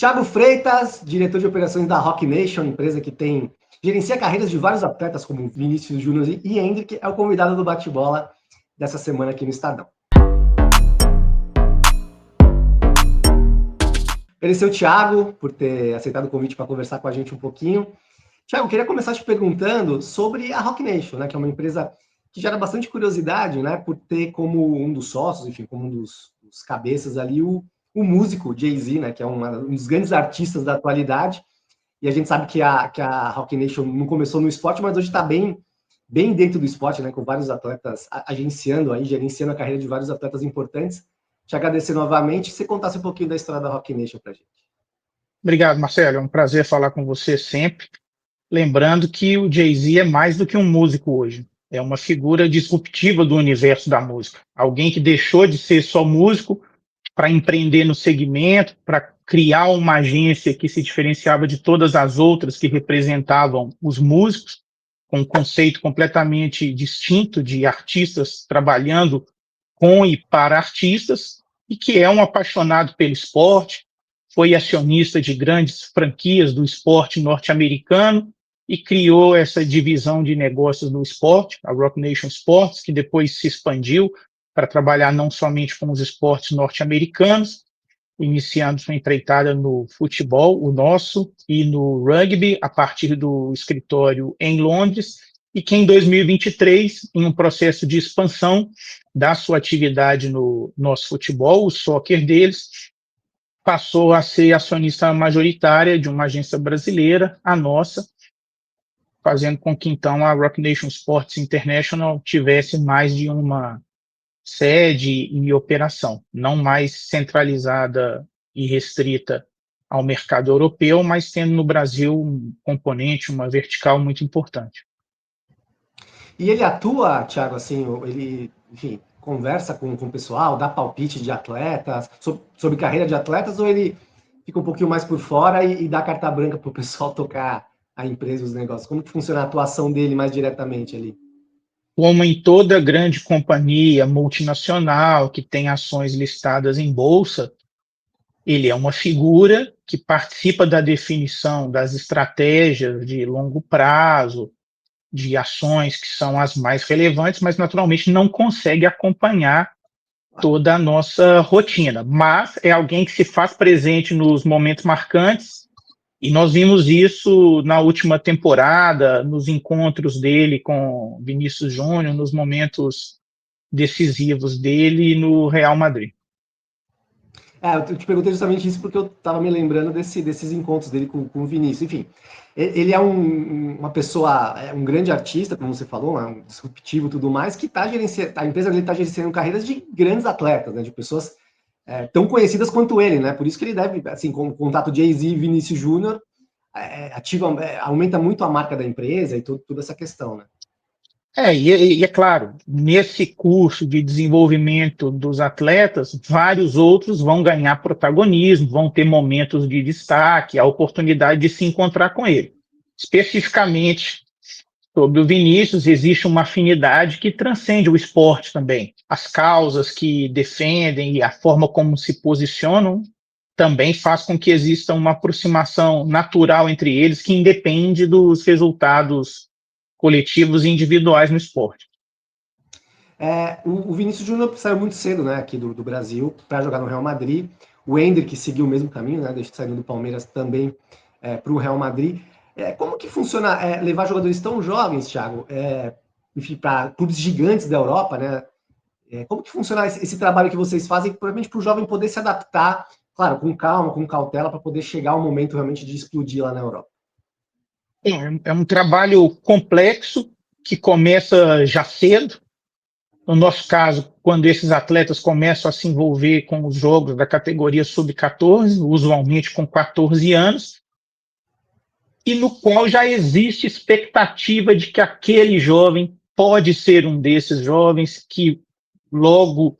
Thiago Freitas, diretor de operações da Rock Nation, empresa que gerencia carreiras de vários atletas como Vinícius Júnior e Hendrick, é o convidado do bate-bola dessa semana aqui no Estadão. Agradecer o Thiago por ter aceitado o convite para conversar com a gente um pouquinho. Thiago, queria começar te perguntando sobre a Rock Nation, né, que é uma empresa que gera bastante curiosidade, né, por ter como um dos sócios, enfim, como um dos cabeças ali, o músico Jay-Z, né, que é um dos grandes artistas da atualidade. E a gente sabe que a Rock Nation não começou no esporte, mas hoje está bem dentro do esporte, né, com vários atletas gerenciando a carreira de vários atletas importantes. Te agradecer novamente. Se você contasse um pouquinho da história da Rock Nation para a gente. Obrigado, Marcelo. É um prazer falar com você sempre. Lembrando que o Jay-Z é mais do que um músico hoje. É uma figura disruptiva do universo da música. Alguém que deixou de ser só músico para empreender no segmento, para criar uma agência que se diferenciava de todas as outras que representavam os músicos, com um conceito completamente distinto de artistas trabalhando com e para artistas, e que é um apaixonado pelo esporte, foi acionista de grandes franquias do esporte norte-americano e criou essa divisão de negócios no esporte, a Rock Nation Sports, que depois se expandiu para trabalhar não somente com os esportes norte-americanos, iniciando sua empreitada no futebol, o nosso, e no rugby, a partir do escritório em Londres, e que em 2023, em um processo de expansão da sua atividade no nosso futebol, o soccer deles, passou a ser acionista majoritária de uma agência brasileira, a nossa, fazendo com que então a Rock Nation Sports International tivesse mais de uma sede e operação, não mais centralizada e restrita ao mercado europeu, mas tendo no Brasil um componente, uma vertical muito importante. E ele atua, Thiago, assim, ele, enfim, conversa com o pessoal, dá palpite de atletas, sobre carreira de atletas, ou ele fica um pouquinho mais por fora e dá carta branca para o pessoal tocar a empresa, os negócios? Como que funciona a atuação dele mais diretamente ali? Como em toda grande companhia multinacional que tem ações listadas em bolsa, ele é uma figura que participa da definição das estratégias de longo prazo, de ações que são as mais relevantes, mas naturalmente não consegue acompanhar toda a nossa rotina. Mas é alguém que se faz presente nos momentos marcantes, e nós vimos isso na última temporada, nos encontros dele com Vinícius Júnior, nos momentos decisivos dele no Real Madrid. Eu te perguntei justamente isso porque eu estava me lembrando desses encontros dele com o Vinícius. Enfim, ele é uma pessoa, um grande artista, como você falou, um disruptivo e tudo mais, que está gerenciando, a empresa dele está gerenciando carreiras de grandes atletas, né, de pessoas tão conhecidas quanto ele, né? Por isso que ele deve, assim, com o contato Jay-Z e Vinícius Júnior, aumenta muito a marca da empresa e toda essa questão, né? E é claro, nesse curso de desenvolvimento dos atletas, vários outros vão ganhar protagonismo, vão ter momentos de destaque, a oportunidade de se encontrar com ele. Especificamente sobre o Vinícius, existe uma afinidade que transcende o esporte também. As causas que defendem e a forma como se posicionam também faz com que exista uma aproximação natural entre eles que independe dos resultados coletivos e individuais no esporte. O Vinícius Júnior saiu muito cedo, né, aqui do Brasil para jogar no Real Madrid. O Hendrick seguiu o mesmo caminho, né, saindo do Palmeiras também para o Real Madrid. Como que funciona levar jogadores tão jovens, Thiago, enfim, para clubes gigantes da Europa, né? Como que funciona esse trabalho que vocês fazem, provavelmente para o jovem poder se adaptar, claro, com calma, com cautela, para poder chegar ao momento realmente de explodir lá na Europa? É um trabalho complexo que começa já cedo. No nosso caso, quando esses atletas começam a se envolver com os jogos da categoria sub-14, usualmente com 14 anos, e no qual já existe expectativa de que aquele jovem pode ser um desses jovens que logo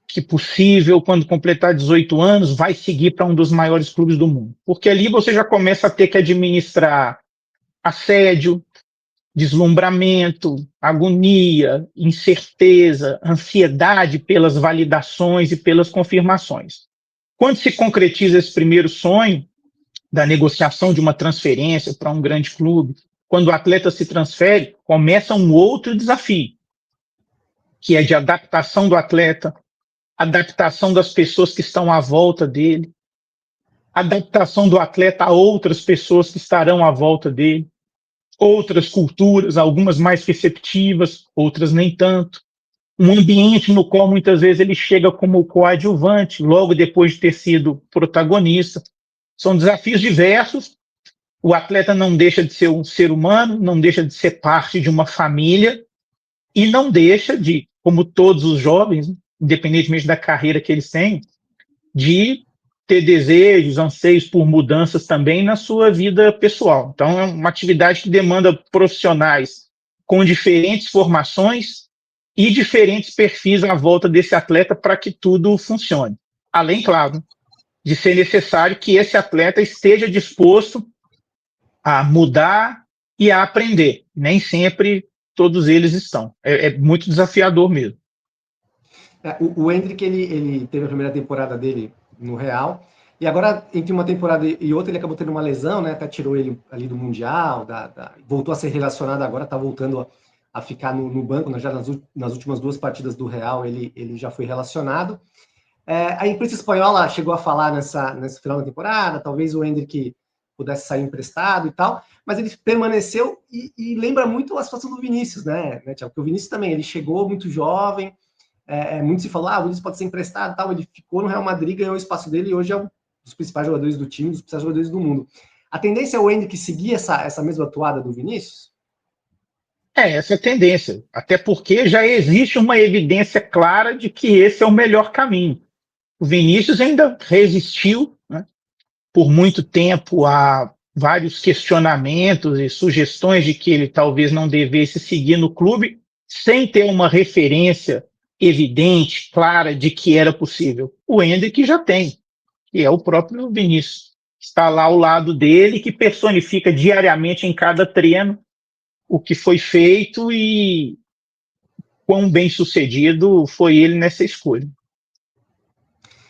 que possível, quando completar 18 anos, vai seguir para um dos maiores clubes do mundo. Porque ali você já começa a ter que administrar assédio, deslumbramento, agonia, incerteza, ansiedade pelas validações e pelas confirmações. Quando se concretiza esse primeiro sonho da negociação de uma transferência para um grande clube, quando o atleta se transfere, começa um outro desafio, que é de adaptação do atleta, adaptação das pessoas que estão à volta dele, adaptação do atleta a outras pessoas que estarão à volta dele, outras culturas, algumas mais receptivas, outras nem tanto. Um ambiente no qual muitas vezes ele chega como coadjuvante, logo depois de ter sido protagonista. São desafios diversos. O atleta não deixa de ser um ser humano, não deixa de ser parte de uma família e não deixa de, como todos os jovens, independentemente da carreira que eles têm, de ter desejos, anseios por mudanças também na sua vida pessoal. Então, é uma atividade que demanda profissionais com diferentes formações e diferentes perfis à volta desse atleta para que tudo funcione. Além, claro, de ser necessário que esse atleta esteja disposto a mudar e a aprender. Nem sempre todos eles estão. É muito desafiador mesmo. O Endrick, ele teve a primeira temporada dele no Real, e agora, entre uma temporada e outra, ele acabou tendo uma lesão, né? Até tirou ele ali do Mundial, voltou a ser relacionado agora, tá voltando a ficar no banco, né? Já nas últimas 2 partidas do Real, ele já foi relacionado. A imprensa espanhola chegou a falar nesse final da temporada, talvez o Endrick pudesse sair emprestado e tal, mas ele permaneceu e lembra muito a situação do Vinícius, né, Thiago? Porque o Vinícius também, ele chegou muito jovem, muito se falou, o Vinícius pode ser emprestado e tal, ele ficou no Real Madrid, ganhou o espaço dele e hoje é um dos principais jogadores do time, dos principais jogadores do mundo. A tendência é o Endrick seguir essa mesma atuada do Vinícius? Essa é a tendência, até porque já existe uma evidência clara de que esse é o melhor caminho. O Vinícius ainda resistiu, né, por muito tempo a vários questionamentos e sugestões de que ele talvez não devesse seguir no clube, sem ter uma referência evidente, clara, de que era possível. O Endrick já tem, que é o próprio Vinícius. Está lá ao lado dele, que personifica diariamente em cada treino o que foi feito e quão bem sucedido foi ele nessa escolha.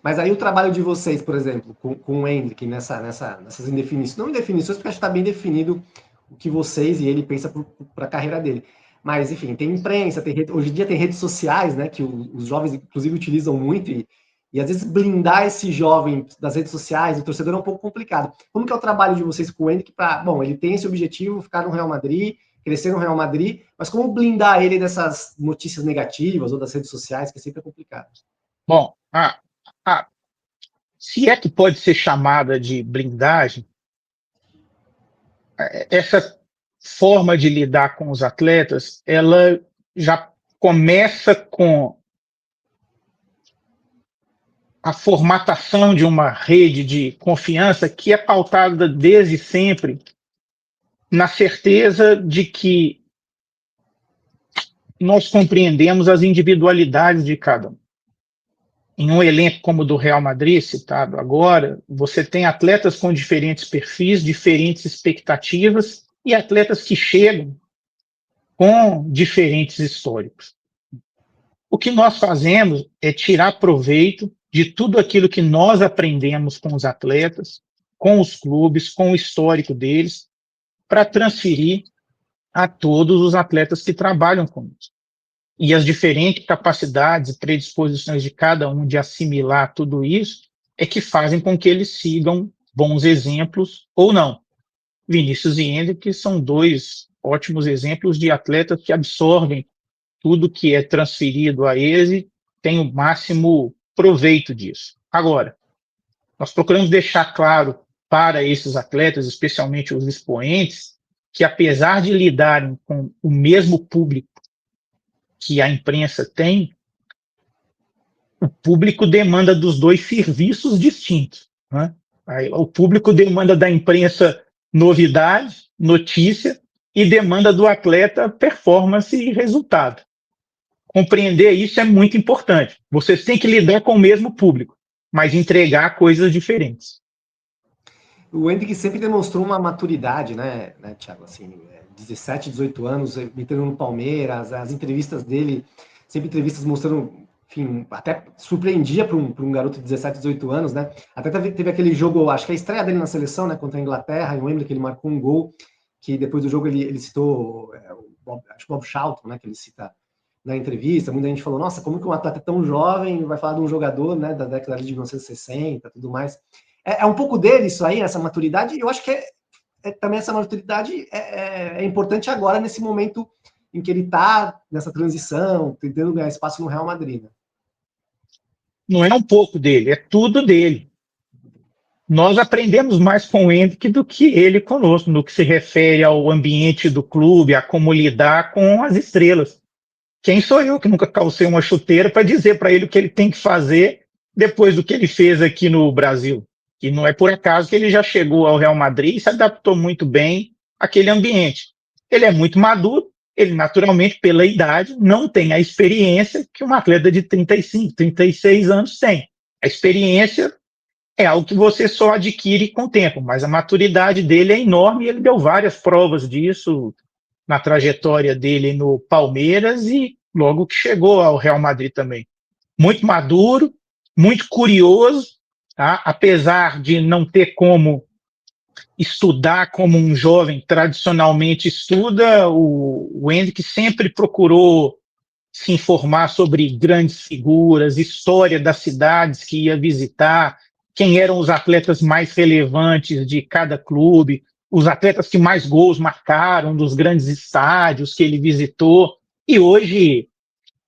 Mas aí o trabalho de vocês, por exemplo, com o Endrick, nessas indefinições, não indefinições, porque acho que está bem definido o que vocês e ele pensam para a carreira dele. Mas, enfim, tem imprensa, hoje em dia tem redes sociais, né, que os jovens, inclusive, utilizam muito, e às vezes blindar esse jovem das redes sociais, o torcedor é um pouco complicado. Como que é o trabalho de vocês com o Endrick para, bom, ele tem esse objetivo, ficar no Real Madrid, crescer no Real Madrid, mas como blindar ele dessas notícias negativas ou das redes sociais, que sempre é complicado? Bom, se é que pode ser chamada de blindagem, essa forma de lidar com os atletas, ela já começa com a formatação de uma rede de confiança que é pautada desde sempre na certeza de que nós compreendemos as individualidades de cada um. Em um elenco como o do Real Madrid, citado agora, você tem atletas com diferentes perfis, diferentes expectativas e atletas que chegam com diferentes históricos. O que nós fazemos é tirar proveito de tudo aquilo que nós aprendemos com os atletas, com os clubes, com o histórico deles, para transferir a todos os atletas que trabalham conosco. E as diferentes capacidades e predisposições de cada um de assimilar tudo isso é que fazem com que eles sigam bons exemplos ou não. Vinícius e Endrick são 2 ótimos exemplos de atletas que absorvem tudo que é transferido a eles e têm o máximo proveito disso. Agora, nós procuramos deixar claro para esses atletas, especialmente os expoentes, que apesar de lidarem com o mesmo público que a imprensa tem, o público demanda dos 2 serviços distintos, né? O público demanda da imprensa novidade, notícia, e demanda do atleta performance e resultado. Compreender isso é muito importante. Vocês têm que lidar com o mesmo público, mas entregar coisas diferentes. O Endrick sempre demonstrou uma maturidade, né Thiago? Assim, 17, 18 anos, entrando no Palmeiras, as entrevistas dele, sempre entrevistas mostrando enfim, até surpreendia para um garoto de 17, 18 anos, né? Até teve aquele jogo, acho que a estreia dele na seleção, né, contra a Inglaterra, eu lembro que ele marcou um gol, que depois do jogo ele citou, acho que o Bob Charlton, né, que ele cita na entrevista, muita gente falou, nossa, como que um atleta tão jovem vai falar de um jogador, né, da década de 1960, tudo mais. É um pouco dele isso aí, essa maturidade, e eu acho que também essa maturidade é importante agora, nesse momento em que ele está nessa transição, tentando ganhar espaço no Real Madrid, né? Não é um pouco dele, é tudo dele. Nós aprendemos mais com o Hendrick do que ele conosco, no que se refere ao ambiente do clube, a como lidar com as estrelas. Quem sou eu que nunca calcei uma chuteira para dizer para ele o que ele tem que fazer depois do que ele fez aqui no Brasil? E não é por acaso que ele já chegou ao Real Madrid e se adaptou muito bem àquele ambiente. Ele é muito maduro, ele naturalmente, pela idade, não tem a experiência que um atleta de 35, 36 anos tem. A experiência é algo que você só adquire com o tempo, mas a maturidade dele é enorme e ele deu várias provas disso na trajetória dele no Palmeiras e logo que chegou ao Real Madrid também. Muito maduro, muito curioso, tá? Apesar de não ter como estudar como um jovem tradicionalmente estuda, o Hendrick sempre procurou se informar sobre grandes figuras, história das cidades que ia visitar, quem eram os atletas mais relevantes de cada clube, os atletas que mais gols marcaram dos grandes estádios que ele visitou. E hoje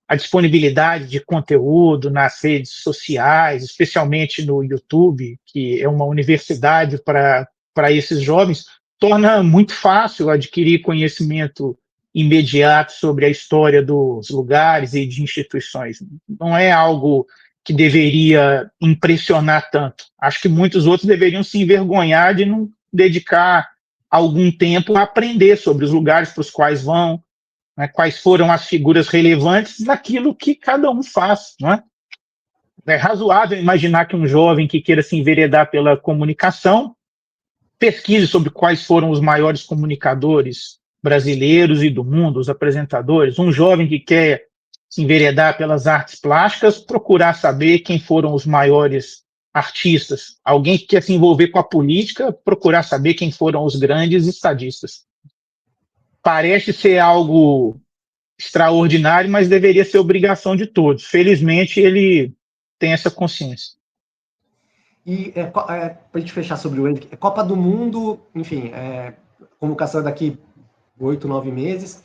a disponibilidade de conteúdo nas redes sociais, especialmente no YouTube, que é uma universidade para esses jovens, torna muito fácil adquirir conhecimento imediato sobre a história dos lugares e de instituições. Não é algo que deveria impressionar tanto. Acho que muitos outros deveriam se envergonhar de não dedicar algum tempo a aprender sobre os lugares para os quais vão, né, quais foram as figuras relevantes daquilo que cada um faz. Não é? É razoável imaginar que um jovem que queira se enveredar pela comunicação pesquise sobre quais foram os maiores comunicadores brasileiros e do mundo, os apresentadores. Um jovem que quer se enveredar pelas artes plásticas, procurar saber quem foram os maiores artistas. Alguém que quer se envolver com a política, procurar saber quem foram os grandes estadistas. Parece ser algo extraordinário, mas deveria ser obrigação de todos. Felizmente, ele tem essa consciência. E para a gente fechar sobre o Hendrick, Copa do Mundo, enfim, convocação daqui 8, 9 meses.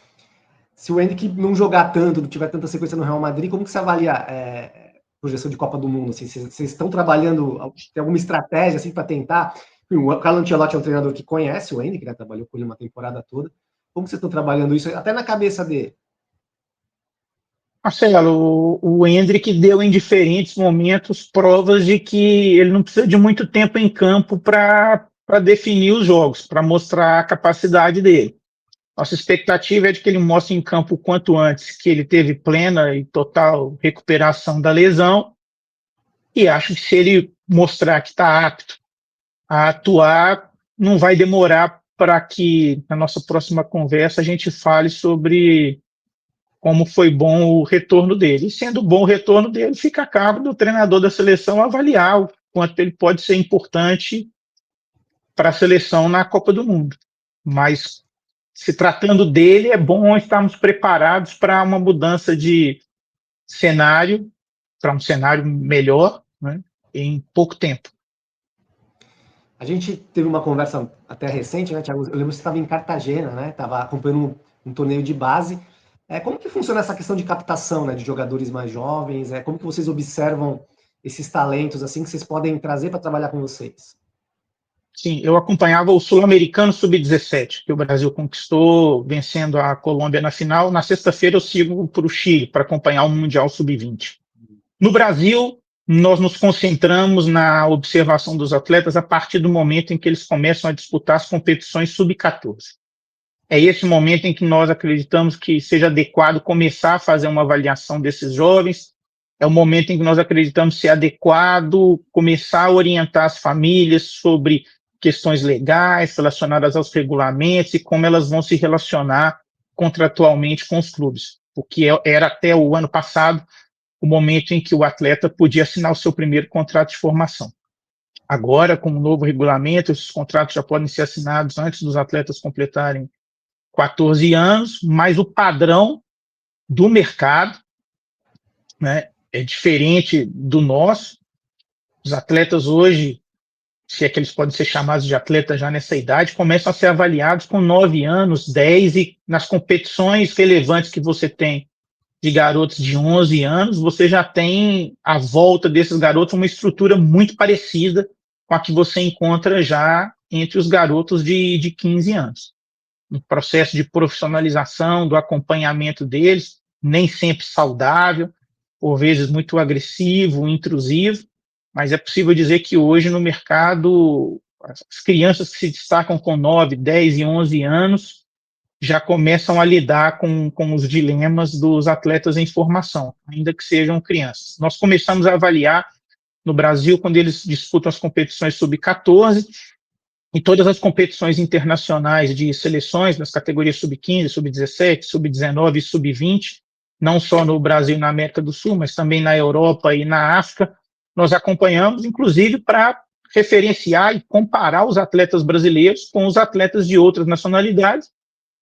Se o Hendrick não jogar tanto, não tiver tanta sequência no Real Madrid, como que você avalia projeção de Copa do Mundo? Assim, vocês estão trabalhando, tem alguma estratégia assim, para tentar? Enfim, o Carlo Ancelotti é um treinador que conhece o Hendrick, né, trabalhou com ele uma temporada toda. Como vocês estão trabalhando isso, até na cabeça dele? Marcelo, o Hendrick deu em diferentes momentos provas de que ele não precisa de muito tempo em campo para definir os jogos, para mostrar a capacidade dele. Nossa expectativa é de que ele mostre em campo o quanto antes que ele teve plena e total recuperação da lesão, e acho que se ele mostrar que está apto a atuar, não vai demorar para que na nossa próxima conversa a gente fale sobre como foi bom o retorno dele. E sendo bom o retorno dele, fica a cargo do treinador da seleção avaliar o quanto ele pode ser importante para a seleção na Copa do Mundo. Mas, se tratando dele, é bom estarmos preparados para uma mudança de cenário, para um cenário melhor, né, em pouco tempo. A gente teve uma conversa até recente, né, Thiago? Eu lembro que você estava em Cartagena, né? Estava acompanhando um torneio de base. Como que funciona essa questão de captação, né, de jogadores mais jovens? Como que vocês observam esses talentos assim que vocês podem trazer para trabalhar com vocês? Sim, eu acompanhava o Sul-Americano Sub-17, que o Brasil conquistou, vencendo a Colômbia na final. Na sexta-feira eu sigo para o Chile para acompanhar o Mundial Sub-20. No Brasil, nós nos concentramos na observação dos atletas a partir do momento em que eles começam a disputar as competições Sub-14. É esse momento em que nós acreditamos que seja adequado começar a fazer uma avaliação desses jovens. É o momento em que nós acreditamos ser adequado começar a orientar as famílias sobre questões legais relacionadas aos regulamentos e como elas vão se relacionar contratualmente com os clubes. O que era até o ano passado o momento em que o atleta podia assinar o seu primeiro contrato de formação. Agora, com o novo regulamento, esses contratos já podem ser assinados antes dos atletas completarem 14 anos, mas o padrão do mercado, né, é diferente do nosso. Os atletas hoje, se é que eles podem ser chamados de atletas já nessa idade, começam a ser avaliados com 9 anos, 10, e nas competições relevantes que você tem de garotos de 11 anos, você já tem à volta desses garotos uma estrutura muito parecida com a que você encontra já entre os garotos de 15 anos. Um processo de profissionalização, do acompanhamento deles, nem sempre saudável, por vezes muito agressivo, intrusivo, mas é possível dizer que hoje no mercado, as crianças que se destacam com 9, 10 e 11 anos já começam a lidar com os dilemas dos atletas em formação, ainda que sejam crianças. Nós começamos a avaliar no Brasil quando eles disputam as competições sub-14 e todas as competições internacionais de seleções nas categorias sub-15, sub-17, sub-19 e sub-20, não só no Brasil e na América do Sul, mas também na Europa e na África. Nós acompanhamos, inclusive, para referenciar e comparar os atletas brasileiros com os atletas de outras nacionalidades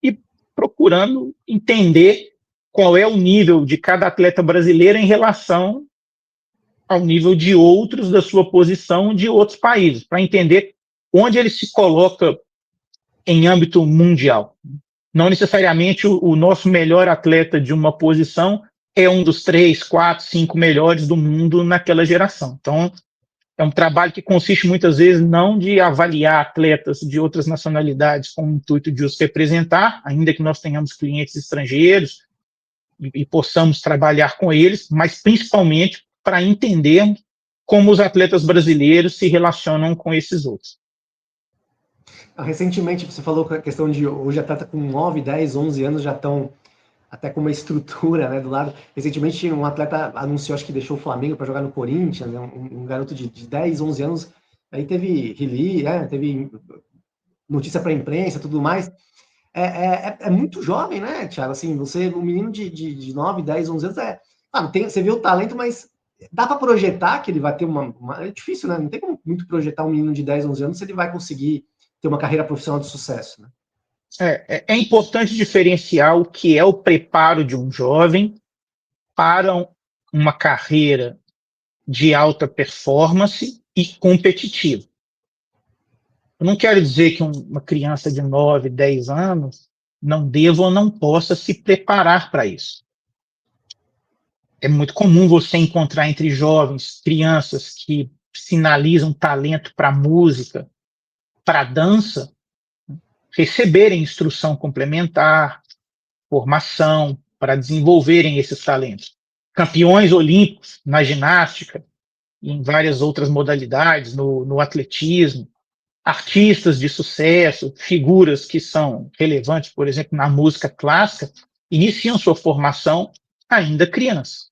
e procurando entender qual é o nível de cada atleta brasileiro em relação ao nível de outros da sua posição de outros países, para entender onde ele se coloca em âmbito mundial. Não necessariamente o nosso melhor atleta de uma posição é um dos 3, 4, 5 melhores do mundo naquela geração. Então, é um trabalho que consiste muitas vezes não de avaliar atletas de outras nacionalidades com o intuito de os representar, ainda que nós tenhamos clientes estrangeiros e possamos trabalhar com eles, mas principalmente para entender como os atletas brasileiros se relacionam com esses outros. Recentemente, você falou que a questão de hoje atleta com 9, 10, 11 anos já estão até com uma estrutura, né, do lado. Recentemente, um atleta anunciou, acho que deixou o Flamengo para jogar no Corinthians, né, um garoto de 10, 11 anos, aí teve release, né, teve notícia para a imprensa, tudo mais. É muito jovem, né, Thiago? Assim, você, um menino de 9, 10, 11 anos, você vê o talento, mas dá para projetar que ele vai ter é difícil, né? Não tem como muito projetar um menino de 10, 11 anos se ele vai conseguir ter uma carreira profissional de sucesso, né? É importante diferenciar o que é o preparo de um jovem para uma carreira de alta performance e competitiva. Eu não quero dizer que uma criança de 9, 10 anos não deva ou não possa se preparar para isso. É muito comum você encontrar entre jovens, crianças que sinalizam talento para música, para dança, receberem instrução complementar, formação, para desenvolverem esses talentos. Campeões olímpicos na ginástica e em várias outras modalidades, no atletismo, artistas de sucesso, figuras que são relevantes, por exemplo, na música clássica, iniciam sua formação ainda criança.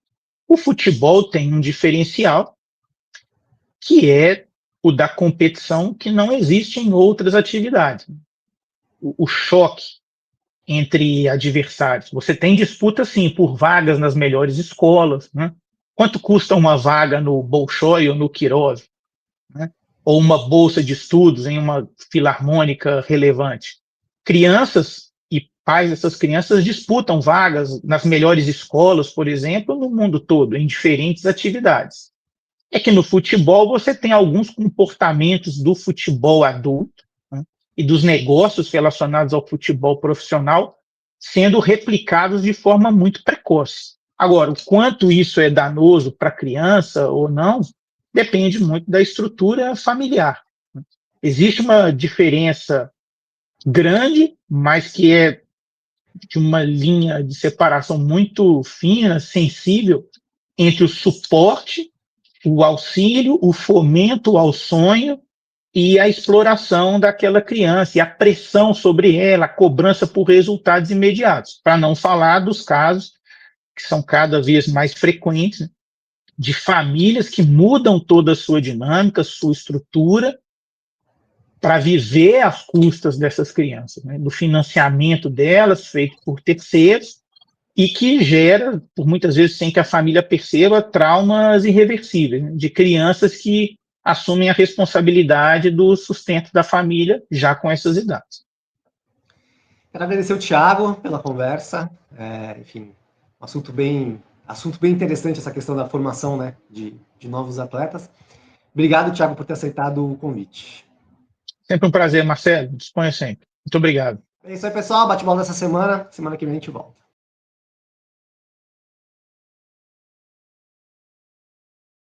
O futebol tem um diferencial, que é o da competição que não existe em outras atividades. O choque entre adversários. Você tem disputa, sim, por vagas nas melhores escolas, né? Quanto custa uma vaga no Bolshoi ou no Kirov? Né? Ou uma bolsa de estudos em uma filarmônica relevante? Crianças e pais dessas crianças disputam vagas nas melhores escolas, por exemplo, no mundo todo, em diferentes atividades. É que no futebol você tem alguns comportamentos do futebol adulto, né, e dos negócios relacionados ao futebol profissional sendo replicados de forma muito precoce. Agora, o quanto isso é danoso para a criança ou não, depende muito da estrutura familiar. Existe uma diferença grande, mas que é de uma linha de separação muito fina, sensível, entre o suporte, o auxílio, o fomento ao sonho e a exploração daquela criança, e a pressão sobre ela, a cobrança por resultados imediatos, para não falar dos casos que são cada vez mais frequentes, de famílias que mudam toda a sua dinâmica, sua estrutura, para viver às custas dessas crianças, né? Do financiamento delas, feito por terceiros, e que gera, por muitas vezes, sem que a família perceba, traumas irreversíveis, né, de crianças que assumem a responsabilidade do sustento da família já com essas idades. Quero agradecer o Thiago pela conversa. Enfim, assunto bem interessante essa questão da formação, né, de novos atletas. Obrigado, Thiago, por ter aceitado o convite. Sempre um prazer, Marcelo. Disponha sempre. Muito obrigado. É isso aí, pessoal. Bate-bola dessa semana. Semana que vem a gente volta.